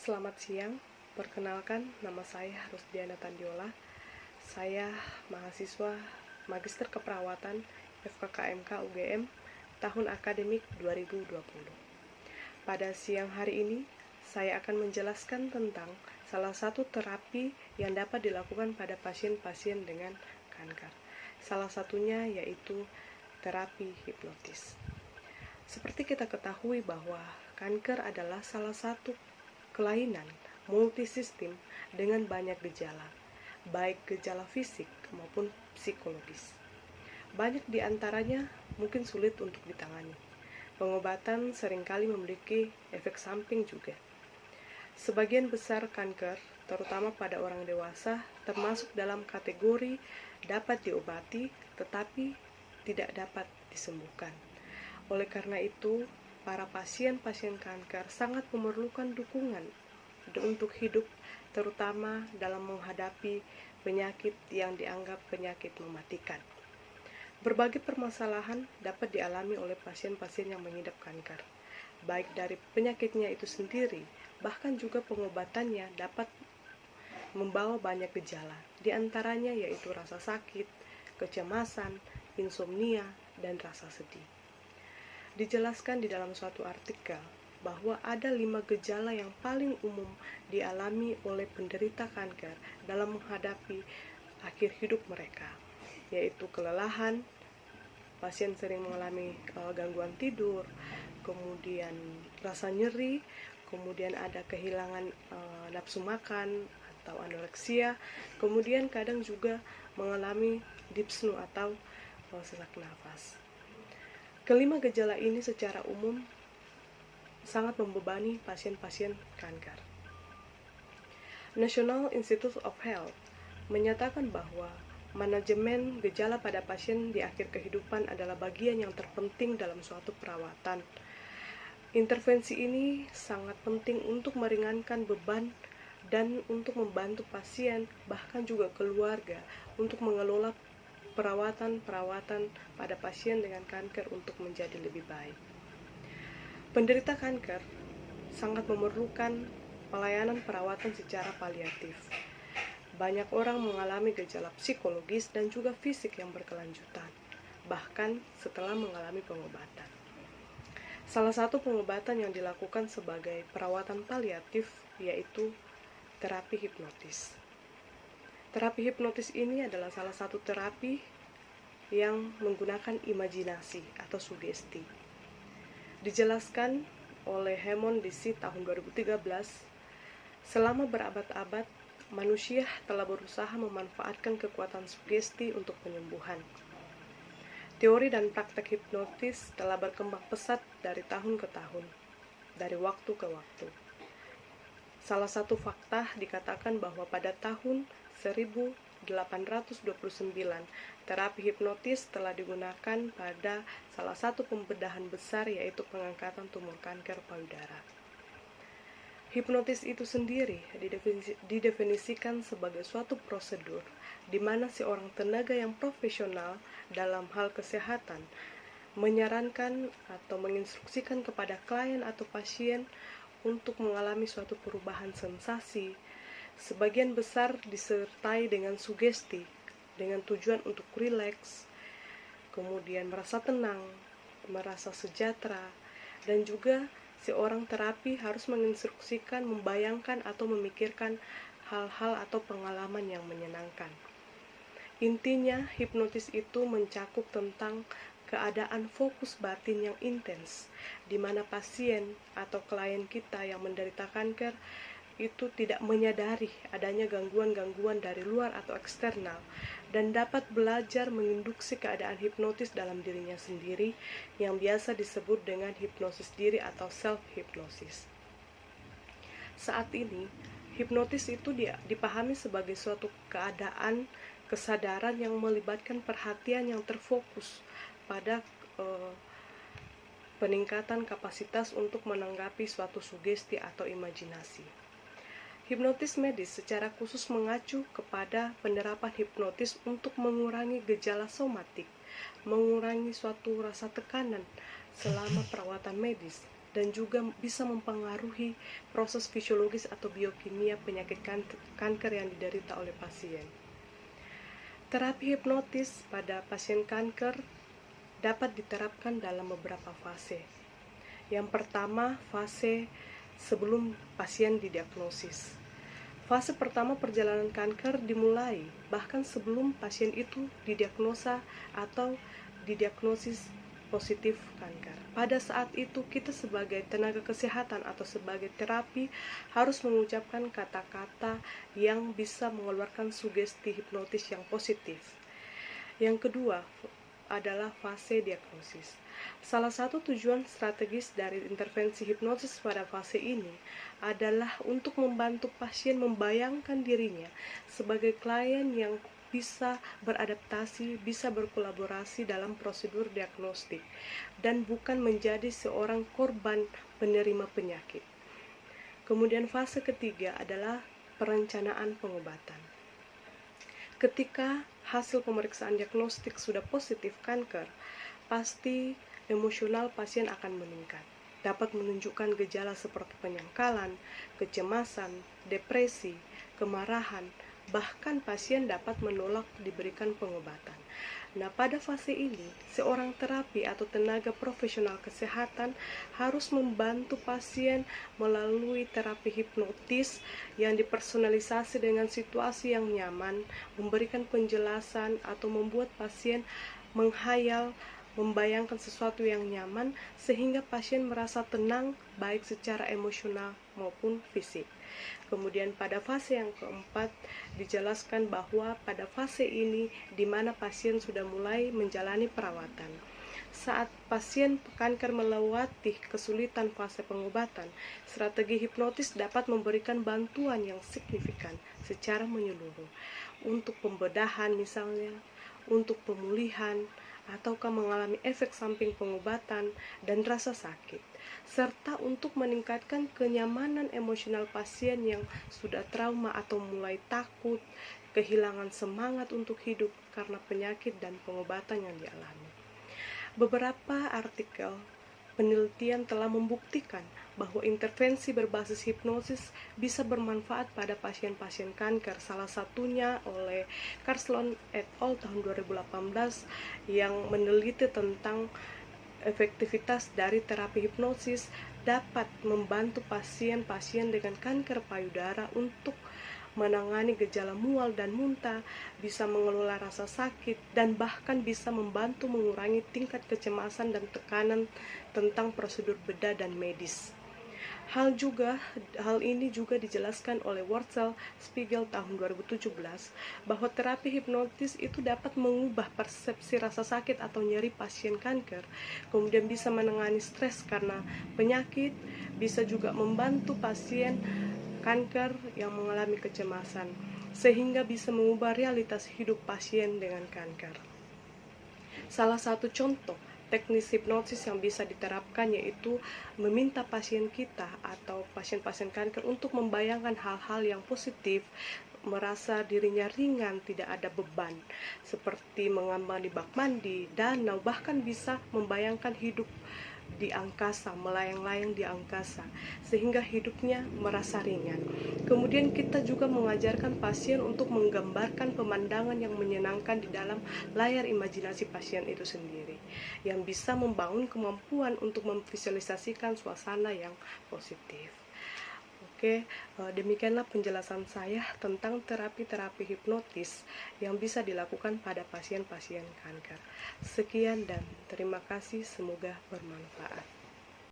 Selamat siang, perkenalkan nama saya Rusdiana Tandiola. Saya mahasiswa Magister Keperawatan FKKMK UGM tahun akademik 2020. Pada siang hari ini, saya akan menjelaskan tentang salah satu terapi yang dapat dilakukan pada pasien-pasien dengan kanker. Salah satunya yaitu terapi hipnotis. Seperti kita ketahui bahwa kanker adalah salah satu kelainan multisistem dengan banyak gejala, baik gejala fisik maupun psikologis. Banyak di antaranya mungkin sulit untuk ditangani. Pengobatan seringkali memiliki efek samping juga. Sebagian besar kanker, terutama pada orang dewasa, termasuk dalam kategori dapat diobati tetapi tidak dapat disembuhkan. Oleh karena itu, para pasien-pasien kanker sangat memerlukan dukungan untuk hidup, terutama dalam menghadapi penyakit yang dianggap penyakit mematikan. Berbagai permasalahan dapat dialami oleh pasien-pasien yang mengidap kanker, baik dari penyakitnya itu sendiri, bahkan juga pengobatannya dapat membawa banyak gejala, di antaranya yaitu rasa sakit, kecemasan, insomnia, dan rasa sedih. Dijelaskan di dalam suatu artikel bahwa ada 5 gejala yang paling umum dialami oleh penderita kanker dalam menghadapi akhir hidup mereka, yaitu kelelahan, pasien sering mengalami gangguan tidur, kemudian rasa nyeri, kemudian ada kehilangan nafsu makan atau anoreksia, kemudian kadang juga mengalami dyspnea atau sesak nafas. Kelima gejala ini secara umum sangat membebani pasien-pasien kanker. National Institute of Health menyatakan bahwa manajemen gejala pada pasien di akhir kehidupan adalah bagian yang terpenting dalam suatu perawatan. Intervensi ini sangat penting untuk meringankan beban dan untuk membantu pasien, bahkan juga keluarga, untuk mengelola perawatan pada pasien dengan kanker untuk menjadi lebih baik. Penderita kanker sangat memerlukan pelayanan perawatan secara paliatif. Banyak orang mengalami gejala psikologis dan juga fisik yang berkelanjutan, bahkan setelah mengalami pengobatan. Salah satu pengobatan yang dilakukan sebagai perawatan paliatif yaitu terapi hipnotis. Terapi hipnotis ini adalah salah satu terapi yang menggunakan imajinasi atau sugesti. Dijelaskan oleh Hemon DC tahun 2013, selama berabad-abad, manusia telah berusaha memanfaatkan kekuatan sugesti untuk penyembuhan. Teori dan praktek hipnotis telah berkembang pesat dari tahun ke tahun, dari waktu ke waktu. Salah satu fakta dikatakan bahwa pada tahun 1829, terapi hipnotis telah digunakan pada salah satu pembedahan besar yaitu pengangkatan tumor kanker payudara. Hipnotis itu sendiri didefinisikan sebagai suatu prosedur di mana seorang tenaga yang profesional dalam hal kesehatan menyarankan atau menginstruksikan kepada klien atau pasien untuk mengalami suatu perubahan sensasi, sebagian besar disertai dengan sugesti, dengan tujuan untuk rileks, kemudian merasa tenang, merasa sejahtera, dan juga seorang terapi harus menginstruksikan, membayangkan atau memikirkan hal-hal atau pengalaman yang menyenangkan. Intinya, hipnotis itu mencakup tentang keadaan fokus batin yang intens, di mana pasien atau klien kita yang menderita kanker itu tidak menyadari adanya gangguan-gangguan dari luar atau eksternal dan dapat belajar menginduksi keadaan hipnotis dalam dirinya sendiri yang biasa disebut dengan hipnosis diri atau self-hipnosis. Saat ini, hipnotis itu dipahami sebagai suatu keadaan kesadaran yang melibatkan perhatian yang terfokus pada peningkatan kapasitas untuk menanggapi suatu sugesti atau imajinasi. Hipnotis medis secara khusus mengacu kepada penerapan hipnotis untuk mengurangi gejala somatik, mengurangi suatu rasa tekanan selama perawatan medis, dan juga bisa mempengaruhi proses fisiologis atau biokimia penyakit kanker yang diderita oleh pasien. Terapi hipnotis pada pasien kanker dapat diterapkan dalam beberapa fase. Yang pertama, fase sebelum pasien didiagnosis. Fase pertama perjalanan kanker dimulai bahkan sebelum pasien itu didiagnosa atau didiagnosis positif kanker. Pada saat itu kita sebagai tenaga kesehatan atau sebagai terapi harus mengucapkan kata-kata yang bisa mengeluarkan sugesti hipnotis yang positif. Yang kedua adalah fase diagnosis. Salah satu tujuan strategis dari intervensi hipnosis pada fase ini adalah untuk membantu pasien membayangkan dirinya sebagai klien yang bisa beradaptasi, bisa berkolaborasi dalam prosedur diagnostik, dan bukan menjadi seorang korban penerima penyakit. Kemudian fase ketiga adalah perencanaan pengobatan. Ketika hasil pemeriksaan diagnostik sudah positif kanker, pasti emosional pasien akan meningkat. Dapat menunjukkan gejala seperti penyangkalan, kecemasan, depresi, kemarahan, bahkan pasien dapat menolak diberikan pengobatan. Nah, pada fase ini, seorang terapi atau tenaga profesional kesehatan harus membantu pasien melalui terapi hipnotis yang dipersonalisasi dengan situasi yang nyaman, memberikan penjelasan atau membuat pasien menghayal, membayangkan sesuatu yang nyaman sehingga pasien merasa tenang baik secara emosional maupun fisik. Kemudian pada fase yang keempat dijelaskan bahwa pada fase ini di mana pasien sudah mulai menjalani perawatan. Saat pasien kanker melewati kesulitan fase pengobatan, strategi hipnotis dapat memberikan bantuan yang signifikan secara menyeluruh untuk pembedahan misalnya, untuk pemulihan, ataukah mengalami efek samping pengobatan dan rasa sakit, serta untuk meningkatkan kenyamanan emosional pasien yang sudah trauma atau mulai takut, kehilangan semangat untuk hidup karena penyakit dan pengobatan yang dialami. Beberapa artikel penelitian telah membuktikan bahwa intervensi berbasis hipnosis bisa bermanfaat pada pasien-pasien kanker, salah satunya oleh Carlson et al. Tahun 2018 yang meneliti tentang efektivitas dari terapi hipnosis dapat membantu pasien-pasien dengan kanker payudara untuk menangani gejala mual dan muntah, bisa mengelola rasa sakit, dan bahkan bisa membantu mengurangi tingkat kecemasan dan tekanan tentang prosedur bedah dan medis. Hal ini juga dijelaskan oleh Wurzel Spiegel tahun 2017 bahwa terapi hipnotis itu dapat mengubah persepsi rasa sakit atau nyeri pasien kanker, kemudian bisa menangani stres karena penyakit, bisa juga membantu pasien kanker yang mengalami kecemasan, sehingga bisa mengubah realitas hidup pasien dengan kanker. Salah satu contoh teknis hipnosis yang bisa diterapkan yaitu meminta pasien kita atau pasien-pasien kanker untuk membayangkan hal-hal yang positif, merasa dirinya ringan, tidak ada beban, seperti mengambang di bak mandi, danau, bahkan bisa membayangkan hidup di angkasa, melayang-layang di angkasa, sehingga hidupnya merasa ringan. Kemudian kita juga mengajarkan pasien untuk menggambarkan pemandangan yang menyenangkan di dalam layar imajinasi pasien itu sendiri, yang bisa membangun kemampuan untuk memvisualisasikan suasana yang positif. Oke, demikianlah penjelasan saya tentang terapi-terapi hipnotis yang bisa dilakukan pada pasien-pasien kanker. Sekian dan terima kasih, semoga bermanfaat.